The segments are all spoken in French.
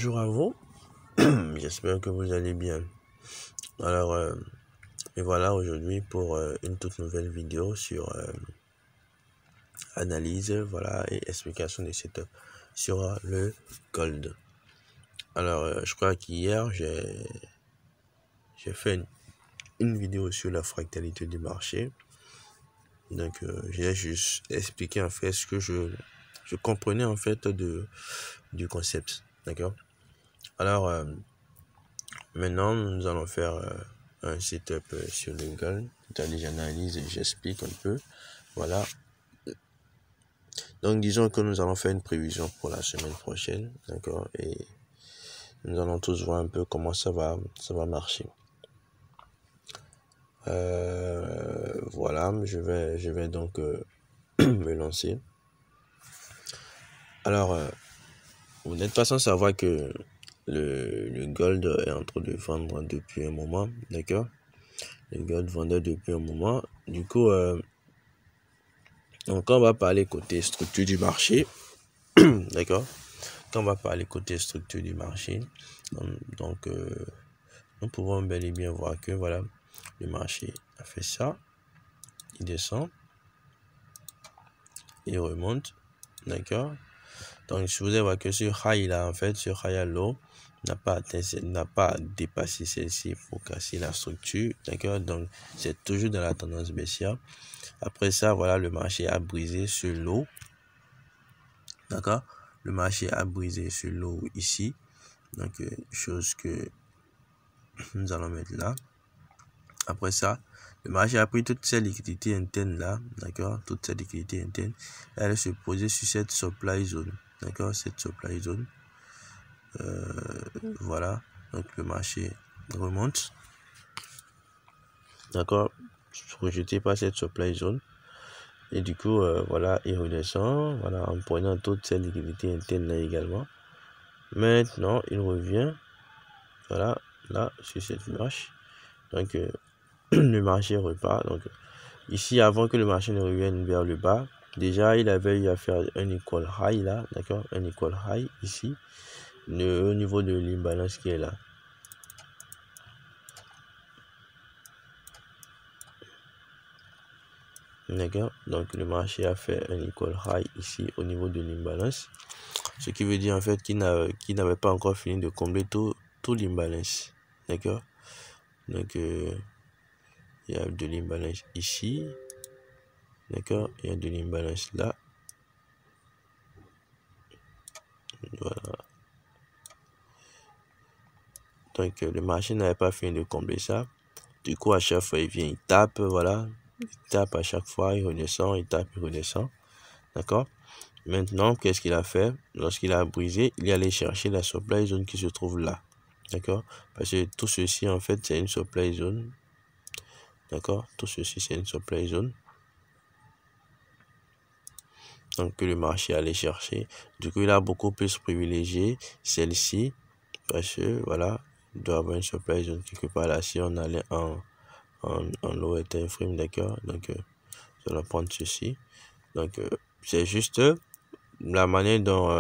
Bonjour à vous, j'espère que vous allez bien. Alors, et voilà aujourd'hui pour une toute nouvelle vidéo sur analyse, voilà, et explication des setups sur le gold. Alors, je crois qu'hier, j'ai fait une vidéo sur la fractalité du marché. Donc, j'ai juste expliqué en fait ce que je comprenais en fait du concept, d'accord. Alors, maintenant, nous allons faire un setup sur le gold. J'analyse et j'explique un peu. Voilà. Donc, disons que nous allons faire une prévision pour la semaine prochaine, d'accord. Et nous allons tous voir un peu comment ça va marcher. Voilà, je vais donc me lancer. Alors, vous n'êtes pas sans savoir que le gold est en train de vendre depuis un moment, d'accord. Le gold vendait depuis un moment. Du coup, donc on va parler côté structure du marché, d'accord. Quand on va parler côté structure du marché, donc nous pouvons bel et bien voir que voilà, le marché a fait ça, il descend, il remonte, d'accord. Donc je vous ai voir que sur high là, en fait, sur high low n'a pas dépassé celle-ci pour casser la structure, d'accord. Donc c'est toujours dans la tendance baissière. Après ça, voilà, le marché a brisé sur l'eau, d'accord. Le marché a brisé sur l'eau ici, donc chose que nous allons mettre là. Après ça, le marché a pris toutes ces liquidités internes là, d'accord, toutes ces liquidités internes, elle se posait sur cette supply zone, d'accord, cette supply zone. Voilà, donc le marché remonte, d'accord, rejeté par cette supply zone. Et du coup, voilà, il redescend, voilà, en prenant toutes ces liquidités internes là également. Maintenant, il revient, voilà, là, sur cette marche. Donc, le marché repart. Donc, ici, avant que le marché ne revienne vers le bas, déjà, il avait eu à faire un equal high là, d'accord, un equal high ici, au niveau de l'imbalance qui est là. D'accord, donc le marché a fait un equal high ici au niveau de l'imbalance, ce qui veut dire en fait qu'il n'avait pas encore fini de combler tout l'imbalance, d'accord. Donc il y a de l'imbalance ici, d'accord, il y a de l'imbalance là, voilà. Donc le marché n'avait pas fini de combler ça. Du coup, à chaque fois il vient, il tape, voilà, il tape à chaque fois, il redescend, il tape, il redescend, d'accord. Maintenant, qu'est-ce qu'il a fait? Lorsqu'il a brisé, il est allé chercher la supply zone qui se trouve là, d'accord. Parce que tout ceci en fait c'est une supply zone, d'accord, tout ceci c'est une supply zone, donc que le marché allait chercher. Du coup, il a beaucoup plus privilégié celle-ci parce que voilà, il doit avoir une supply zone quelque part là. Si on allait en lower time frame, d'accord, donc je vais prendre ceci. Donc c'est juste la manière dont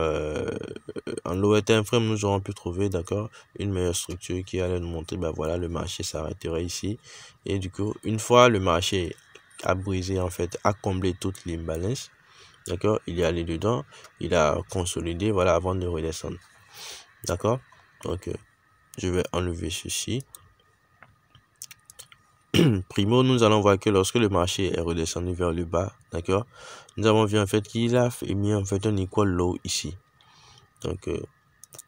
en lower time frame nous aurons pu trouver, d'accord, une meilleure structure qui allait nous montrer, ben voilà, le marché s'arrêterait ici. Et du coup, une fois le marché a brisé, en fait, a comblé toute l'imbalance, d'accord, il est allé dedans, il a consolidé, voilà, avant de redescendre, d'accord. Donc je vais enlever ceci. Primo, nous allons voir que lorsque le marché est redescendu vers le bas, d'accord, nous avons vu en fait qu'il a émis en fait un equal low ici. Donc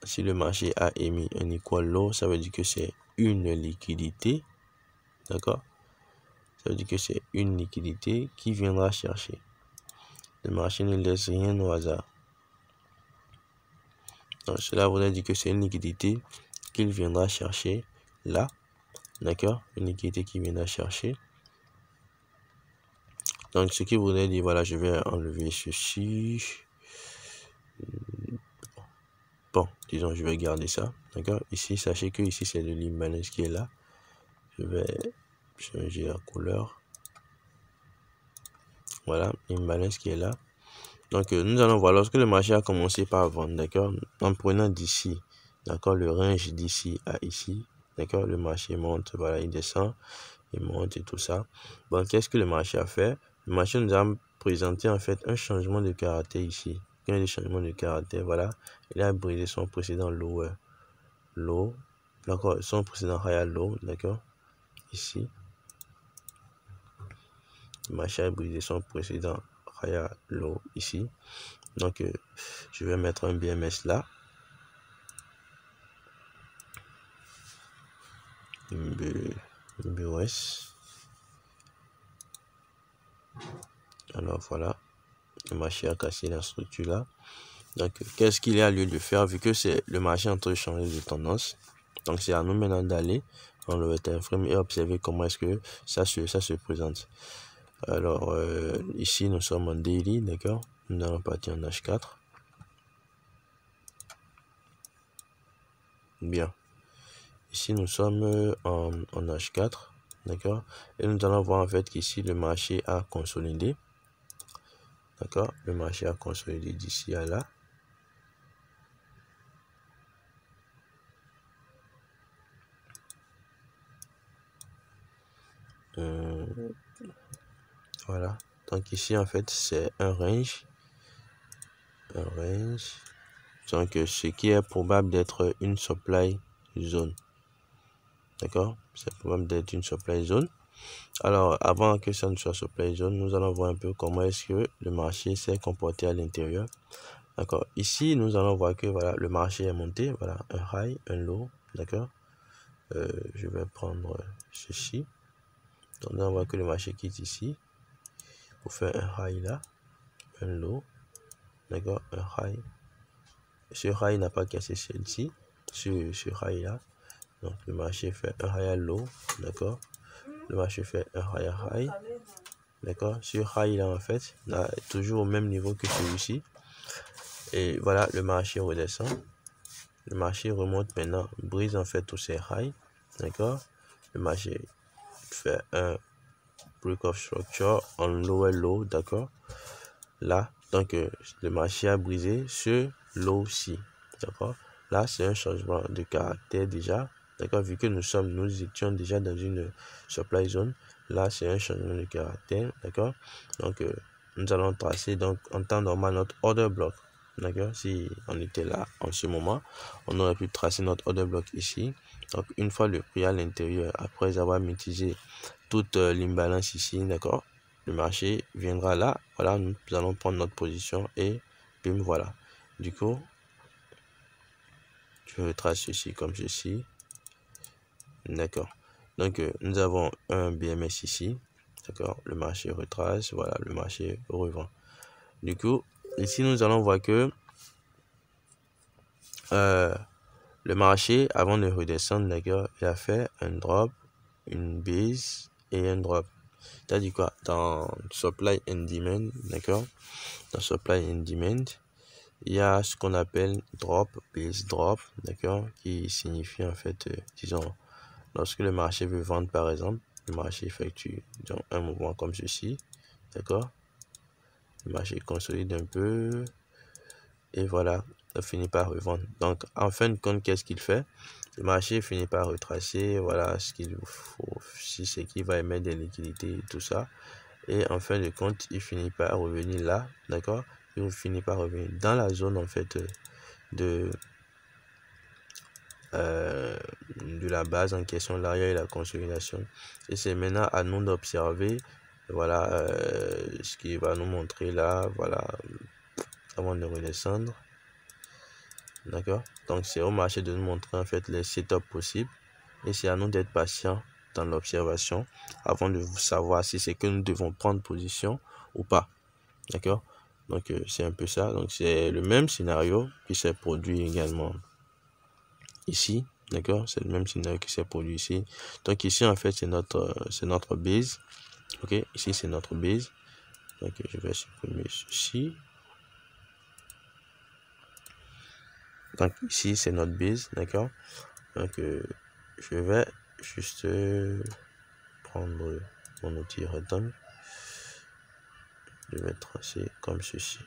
si le marché a émis un equal low, ça veut dire que c'est une liquidité, d'accord, ça veut dire que c'est une liquidité qui viendra chercher. Le marché ne laisse rien au hasard. Donc cela voudrait dire que c'est une liquidité qu'il viendra chercher là, d'accord, une liquidité qui viendra chercher. Donc ce qui voudrait dire, voilà, je vais enlever ceci. Bon, disons, je vais garder ça, d'accord. Ici, sachez que ici c'est de l'imbalance qui est là. Je vais changer la couleur. Voilà, l'imbalance qui est là. Donc nous allons voir lorsque le marché a commencé par vendre, d'accord, en prenant d'ici d'accord, le range d'ici à ici, d'accord, le marché monte, voilà, il descend, il monte et tout ça. Bon, qu'est-ce que le marché a fait? Le marché nous a présenté en fait un changement de caractère ici. Un changement de caractère, voilà, il a brisé son précédent lower, low, d'accord, son précédent higher low, d'accord, ici. Le marché a brisé son précédent higher low ici. Donc, je vais mettre un BMS là. BOS. Alors voilà, le marché a cassé la structure là. Donc, qu'est-ce qu'il y a lieu de faire vu que c'est le marché est en train de changer de tendance? Donc, c'est à nous maintenant d'aller dans le time frame et observer comment est-ce que ça se présente. Alors, ici, nous sommes en daily, d'accord? Nous allons partir en H4. Bien. Ici, nous sommes en H4, d'accord? Et nous allons voir en fait qu'ici, le marché a consolidé. D'accord? Le marché a consolidé d'ici à là. Voilà. Donc ici, en fait, c'est un range. Un range. Donc, ce qui est probable d'être une supply zone. D'accord? C'est probable d'être une supply zone. Alors, avant que ça ne soit supply zone, nous allons voir un peu comment est-ce que le marché s'est comporté à l'intérieur. D'accord? Ici, nous allons voir que voilà, le marché est monté. Voilà, un high, un low. D'accord? Je vais prendre ceci. Donc, on voit que le marché quitte ici pour faire un high là, un low, d'accord, un high. Ce high n'a pas cassé celle-ci, ce high là. Donc, le marché fait un high low, d'accord. Le marché fait un high, d'accord. Ce high là, en fait, là, toujours au même niveau que celui-ci. Et voilà, le marché redescend. Le marché remonte maintenant, brise en fait tous ces highs, d'accord. Le marché fait un break of structure en lower low, d'accord. Là, donc le marché a brisé ce low-ci, d'accord. Là, c'est un changement de caractère déjà, d'accord, vu que nous étions déjà dans une supply zone. Là, c'est un changement de caractère, d'accord. Donc, nous allons tracer donc en temps normal notre order block, d'accord. Si on était là en ce moment, on aurait pu tracer notre order block ici. Donc, une fois le prix à l'intérieur, après avoir mitigé toute l'imbalance ici, d'accord, le marché viendra là, voilà, nous allons prendre notre position et bim, voilà. Du coup, je retrace ceci comme ceci, d'accord. Donc, nous avons un BMS ici, d'accord, le marché retrace, voilà, le marché revend. Du coup, ici, nous allons voir que le marché, avant de redescendre, d'accord, il a fait un drop, une base et un drop. C'est-à-dire quoi? Dans supply and demand, d'accord? Dans supply and demand, il y a ce qu'on appelle drop, base drop, d'accord? Qui signifie en fait, disons, lorsque le marché veut vendre par exemple, le marché effectue donc, un mouvement comme ceci, d'accord? Le marché consolide un peu et voilà, ça finit par revendre. Donc, en fin de compte, qu'est-ce qu'il fait? Le marché finit par retracer, voilà ce qu'il faut, si c'est qu'il va émettre des liquidités et tout ça. Et en fin de compte, il finit par revenir là, d'accord? Il finit par revenir dans la zone en fait de la base en question, l'arrière et la consolidation. Et c'est maintenant à nous d'observer, voilà, ce qui va nous montrer là, voilà, avant de redescendre. D'accord? Donc, c'est au marché de nous montrer en fait les setups possibles. Et c'est à nous d'être patients dans l'observation avant de savoir si c'est que nous devons prendre position ou pas. D'accord? Donc, c'est un peu ça. Donc, c'est le même scénario qui s'est produit également ici. D'accord? C'est le même scénario qui s'est produit ici. Donc, ici, en fait, c'est notre base. Ok? Ici, c'est notre base. Donc, je vais supprimer ceci. Donc, ici, c'est notre base. D'accord? Donc, je vais juste prendre mon outil Return. Je vais tracer comme ceci.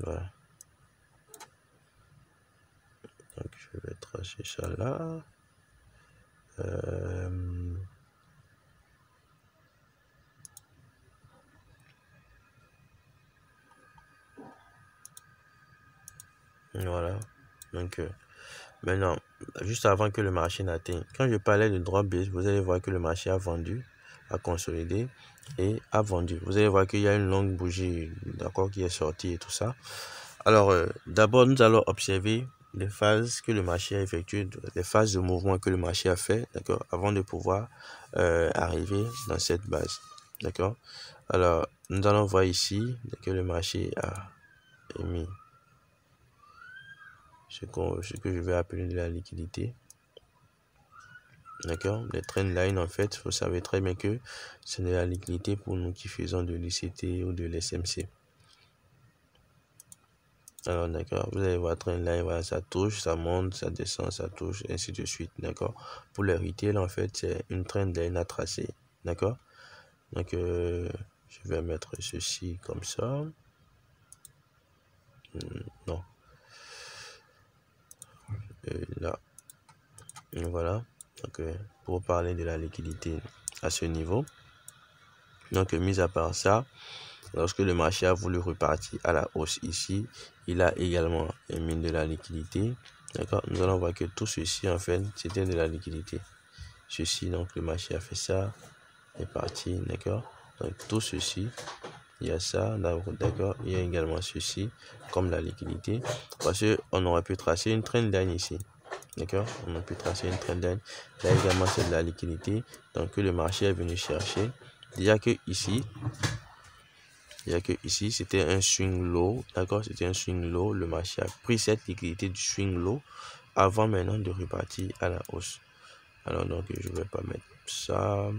Voilà. Donc, je vais tracer ça là. Voilà. Donc, maintenant, juste avant que le marché n'atteigne, quand je parlais de drop base, vous allez voir que le marché a vendu, a consolidé et a vendu. Vous allez voir qu'il y a une longue bougie, d'accord, qui est sortie et tout ça. Alors, d'abord, nous allons observer les phases que le marché a effectuées, les phases de mouvement que le marché a fait, d'accord, avant de pouvoir arriver dans cette base, d'accord. Alors, nous allons voir ici que le marché a émis ce que je vais appeler de la liquidité. D'accord, les trendlines, en fait, vous savez très bien que c'est de la liquidité pour nous qui faisons de l'ICT ou de l'SMC. Alors, d'accord, vous allez voir trendline, voilà, ça touche, ça monte, ça descend, ça touche, ainsi de suite. D'accord, pour le retail, en fait, c'est une trendline à tracer. D'accord, donc je vais mettre ceci comme ça. Non, là, voilà. Donc, pour parler de la liquidité à ce niveau. Donc, mis à part ça, lorsque le marché a voulu repartir à la hausse ici, il a également émis de la liquidité. D'accord, nous allons voir que tout ceci, en fait, c'était de la liquidité. Ceci, donc, le marché a fait ça, est parti. D'accord, donc, tout ceci, il y a ça, d'accord, il y a également ceci, comme la liquidité. Parce qu'on aurait pu tracer une trendline ici. D'accord, on a pu tracer une trendline. Là également, c'est de la liquidité. Donc, le marché est venu chercher. Déjà que ici, c'était un swing low, d'accord, c'était un swing low. Le marché a pris cette liquidité du swing low avant maintenant de repartir à la hausse. Alors, donc, je vais pas mettre ça.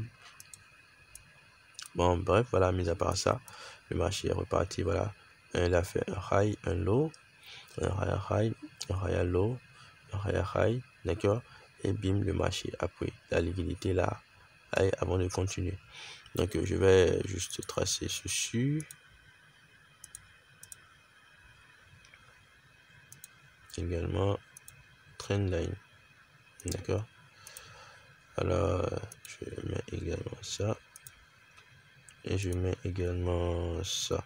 Bon, bref, voilà, mis à part ça, le marché est reparti, voilà. Il a fait un high, un low, un high, un high low, un high, d'accord, et bim, le marché a pris la liquidité là, avant de continuer. Donc, je vais juste tracer ceci. Également trendline, d'accord. Alors je mets également ça et je mets également ça,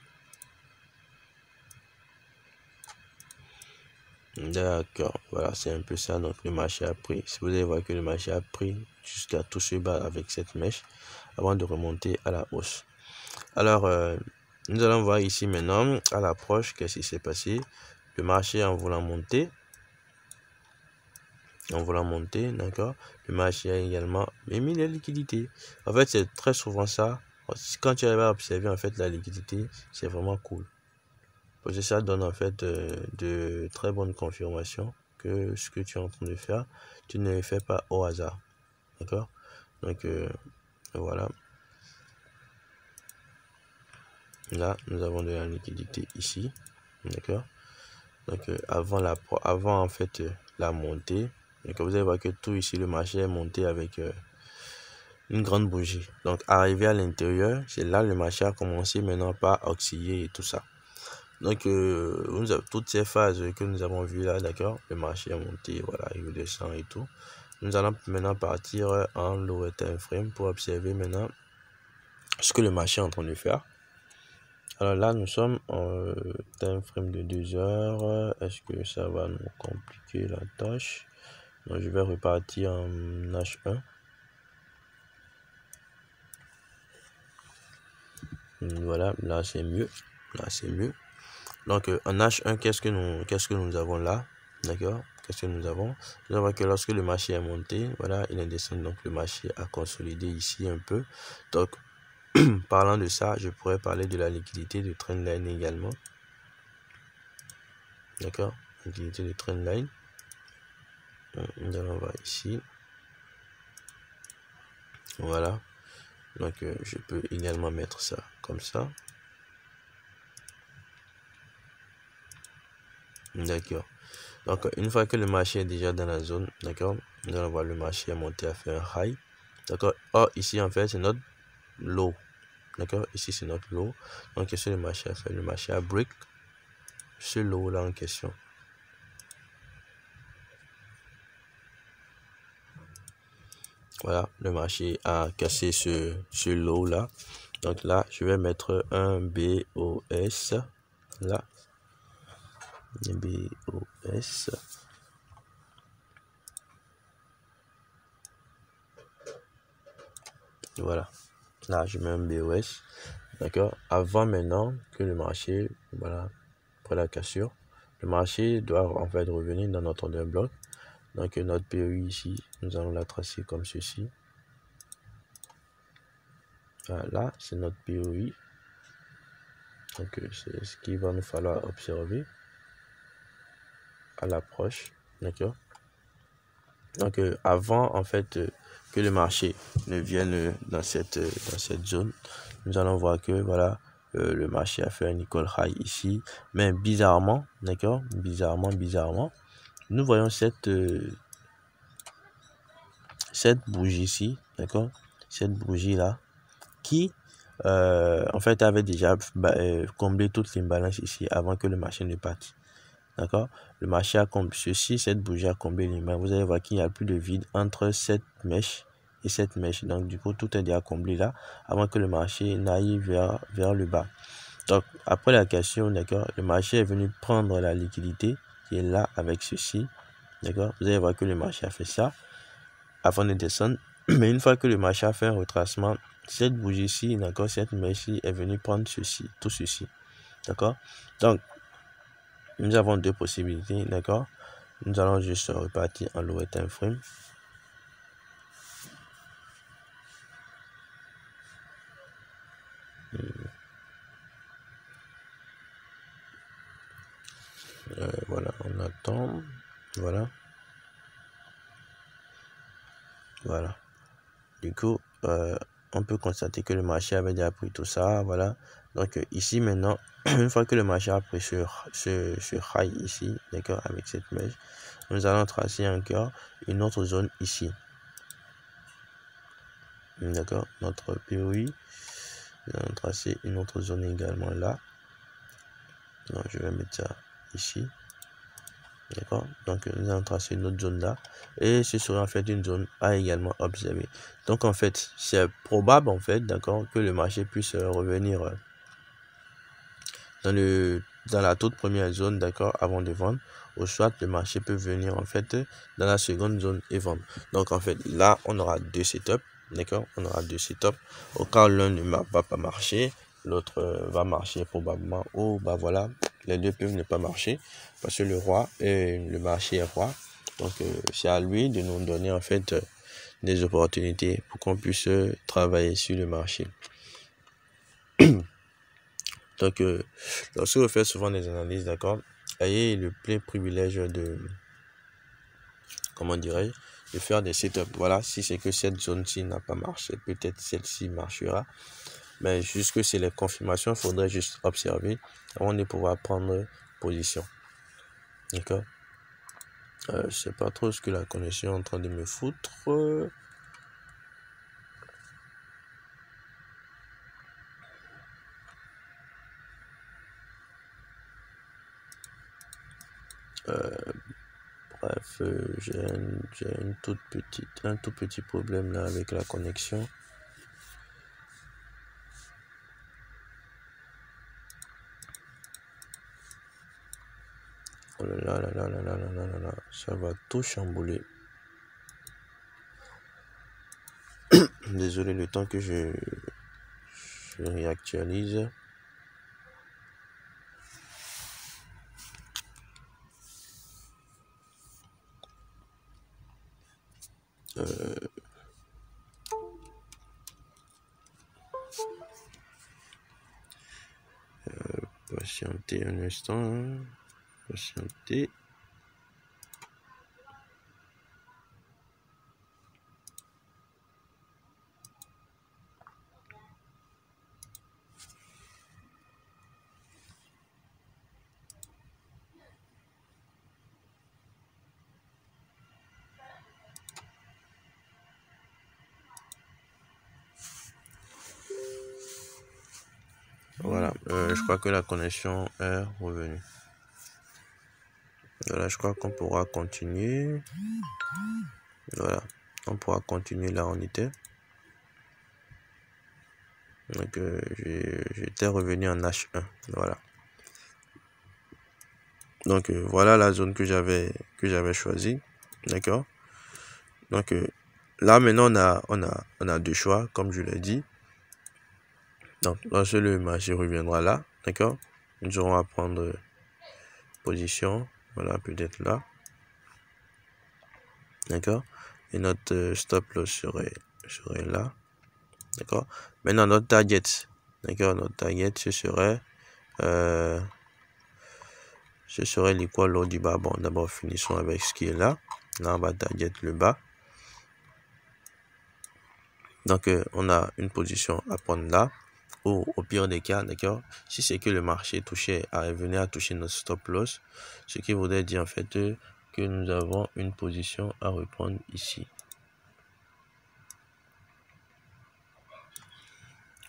d'accord. Voilà, c'est un peu ça. Donc le marché a pris, si vous allez voir que le marché a pris jusqu'à tout ce bas avec cette mèche avant de remonter à la hausse. Alors nous allons voir ici maintenant à l'approche qu'est-ce qui s'est passé. Le marché en voulant monter, d'accord, le marché a également émis les liquidités. En fait, c'est très souvent ça. Quand tu arrives à observer en fait la liquidité, c'est vraiment cool. Parce que ça donne en fait de très bonnes confirmations que ce que tu es en train de faire, tu ne le fais pas au hasard. D'accord? Donc voilà. Là, nous avons de la liquidité ici. D'accord? Donc avant en fait la montée. Donc vous allez voir que tout ici, le marché est monté avec une grande bougie. Donc arrivé à l'intérieur, c'est là le marché a commencé maintenant par osciller et tout ça. Donc toutes ces phases que nous avons vues là, d'accord, le marché est monté, voilà, il redescend et tout. Nous allons maintenant partir en lower time frame pour observer maintenant ce que le marché est en train de faire. Alors là, nous sommes en time frame de 2 heures. Est-ce que ça va nous compliquer la tâche? Donc, je vais repartir en H1. Voilà, là c'est mieux. Là c'est mieux. Donc en H1, qu'est-ce que nous avons là? D'accord? Qu'est-ce que nous avons? Nous avons que lorsque le marché est monté, voilà, il est descendu. Donc le marché a consolidé ici un peu. Donc parlant de ça, je pourrais parler de la liquidité de trendline également. D'accord? Liquidité de trendline. Nous allons voir ici. Voilà. Donc je peux également mettre ça comme ça. D'accord. Donc une fois que le marché est déjà dans la zone, d'accord, nous allons voir le marché est monté à faire un high. D'accord. Or ici en fait c'est notre low. D'accord. Ici c'est notre low. Donc qu'est-ce que le marché a fait? Le marché a break ce lot là en question. Voilà, le marché a cassé ce lot là. Donc là, je vais mettre un BOS là. BOS. Voilà. Là, je mets un BOS. D'accord. Avant maintenant que le marché, voilà, après la cassure, le marché doit en fait revenir dans notre order bloc. Donc notre POI ici, nous allons la tracer comme ceci. Voilà, c'est notre POI. Donc c'est ce qu'il va nous falloir observer à l'approche. D'accord. Donc avant en fait que le marché ne vienne dans cette zone, nous allons voir que voilà, le marché a fait un equal high ici, mais bizarrement, d'accord, bizarrement, nous voyons cette bougie ici, d'accord, cette bougie là qui en fait avait déjà comblé toutes les balances ici avant que le marché ne parte. D'accord, le marché a comblé ceci, cette bougie a comblé les mains. Vous allez voir qu'il n'y a plus de vide entre cette mèche et cette mèche. Donc du coup, tout est déjà comblé là avant que le marché n'aille vers le bas. Donc après la cassure, d'accord, le marché est venu prendre la liquidité qui est là avec ceci. D'accord, vous allez voir que le marché a fait ça avant de descendre. Mais une fois que le marché a fait un retracement, cette bougie ici, d'accord, cette mèche est venue prendre ceci, tout ceci. D'accord, donc nous avons deux possibilités, d'accord. Nous allons juste repartir en lower time frame. Voilà, on attend. Voilà. Voilà. Du coup, on peut constater que le marché avait déjà pris tout ça. Voilà. Donc ici maintenant, une fois que le marché a pris ce high ici, d'accord, avec cette mèche, nous allons tracer encore une autre zone ici. D'accord, notre POI. Nous allons tracer une autre zone également là. Donc je vais mettre ça ici. D'accord, donc nous allons tracer une autre zone là, et ce sera en fait une zone à également observer. Donc en fait c'est probable en fait, d'accord, que le marché puisse revenir dans la toute première zone, d'accord, avant de vendre, ou soit le marché peut venir en fait dans la seconde zone et vendre. Donc en fait là on aura deux setups, d'accord, on aura deux setups. Au cas où l'un ne va pas marcher, l'autre va marcher probablement, ou bah voilà, les deux peuvent ne pas marcher parce que le roi et le marché est roi. Donc c'est à lui de nous donner en fait des opportunités pour qu'on puisse travailler sur le marché. Donc lorsque vous faites souvent des analyses, d'accord, ayez le plein privilège de, comment dirais-je, de faire des setups. Voilà, si c'est que cette zone-ci n'a pas marché, peut-être celle-ci marchera. Mais jusque c'est les confirmations, il faudrait juste observer avant de pouvoir prendre position. D'accord. Je sais pas trop ce que la connexion est en train de me foutre. Bref, j'ai un tout petit problème là avec la connexion. Oh là là là là là là là là là, ça va tout chambouler. Désolé, le temps que je réactualise. Patientez un instant. Patientez. Voilà, je crois que la connexion est revenue. Voilà, je crois qu'on pourra continuer. Voilà, on pourra continuer là où on était. Donc, j'étais revenu en H1. Voilà. Donc, voilà la zone que j'avais choisie. D'accord. Donc, là, maintenant, on a deux choix, comme je l'ai dit. Donc, lorsque le marché reviendra là, d'accord, nous aurons à prendre position. Voilà, peut-être là. D'accord. Et notre stop loss serait là. D'accord. Maintenant, notre target. D'accord. Notre target, ce serait l'équal low du bas. Bon, d'abord, finissons avec ce qui est là. Là, on va target le bas. Donc, on a une position à prendre là. Ou au pire des cas, d'accord, si c'est que le marché venait à toucher notre stop loss, ce qui voudrait dire en fait que nous avons une position à reprendre ici.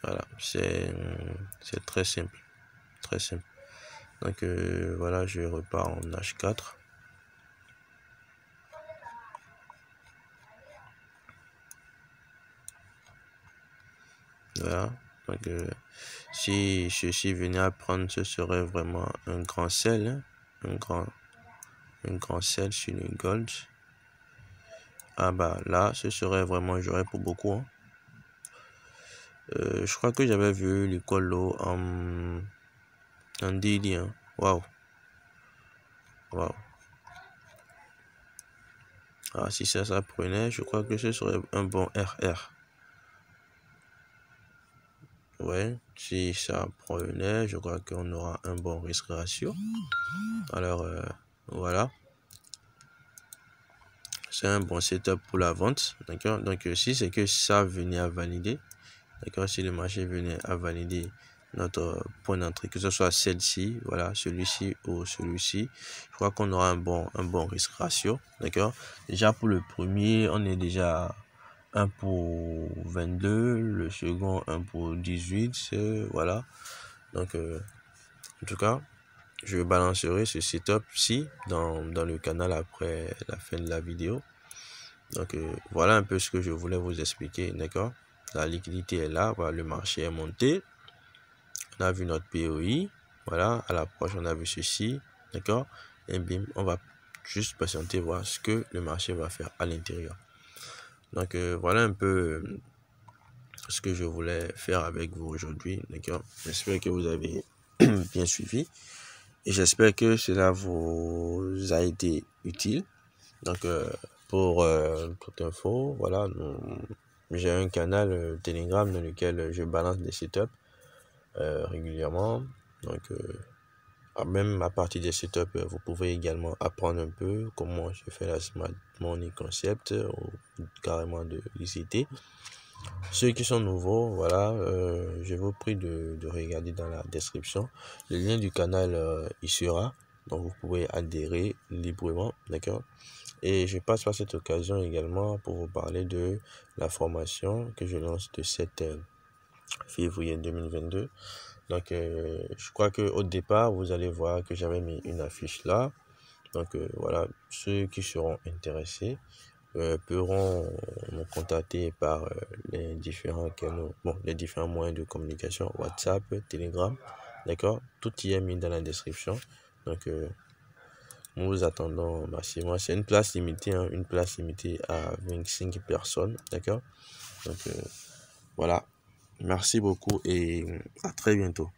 Voilà, c'est très simple. Très simple. Donc, voilà, je repars en H4. Voilà. Donc, si ceci venait à prendre, ce serait vraiment un grand sell, hein, un grand sell sur le gold. Ah bah là, ce serait vraiment, j'aurais pour beaucoup. Hein. Je crois que j'avais vu le colo en daily. Hein. Waouh. Waouh. Ah, si ça prenait, je crois que ce serait un bon RR. Ouais, si ça prenait, je crois qu'on aura un bon risque ratio. Alors, voilà. C'est un bon setup pour la vente. D'accord. Donc, si c'est que ça venait à valider, d'accord, si le marché venait à valider notre point d'entrée, que ce soit celle-ci, voilà, celui-ci ou celui-ci, je crois qu'on aura un bon risque ratio. D'accord. Déjà, pour le premier, on est déjà 1 pour 22, le second 1 pour 18, voilà. Donc, en tout cas, je balancerai ce setup-ci dans le canal après la fin de la vidéo. Donc, voilà un peu ce que je voulais vous expliquer, d'accord. La liquidité est là, voilà, le marché est monté. On a vu notre POI, voilà, à l'approche, on a vu ceci, d'accord. Et bim, on va juste patienter, voir ce que le marché va faire à l'intérieur. Donc, voilà un peu ce que je voulais faire avec vous aujourd'hui, d'accord. J'espère que vous avez bien suivi et j'espère que cela vous a été utile. Donc, pour toute info, voilà, j'ai un canal Telegram dans lequel je balance des setups régulièrement. Donc, même à partir des setups, vous pouvez également apprendre un peu comment je fais la Smart Money Concept ou carrément de l'ICT. Ceux qui sont nouveaux, voilà, je vous prie de regarder dans la description. Le lien du canal y sera, donc vous pouvez adhérer librement, d'accord. Et je passe par cette occasion également pour vous parler de la formation que je lance de 7 février 2022. Donc, je crois qu'au départ, vous allez voir que j'avais mis une affiche là. Donc, voilà, ceux qui seront intéressés pourront me contacter par les différents canaux, les différents moyens de communication, WhatsApp, Telegram, d'accord. Tout y est mis dans la description. Donc, nous vous attendons massivement. C'est une place limitée, hein, une place limitée à 25 personnes, d'accord. Donc, voilà. Merci beaucoup et à très bientôt.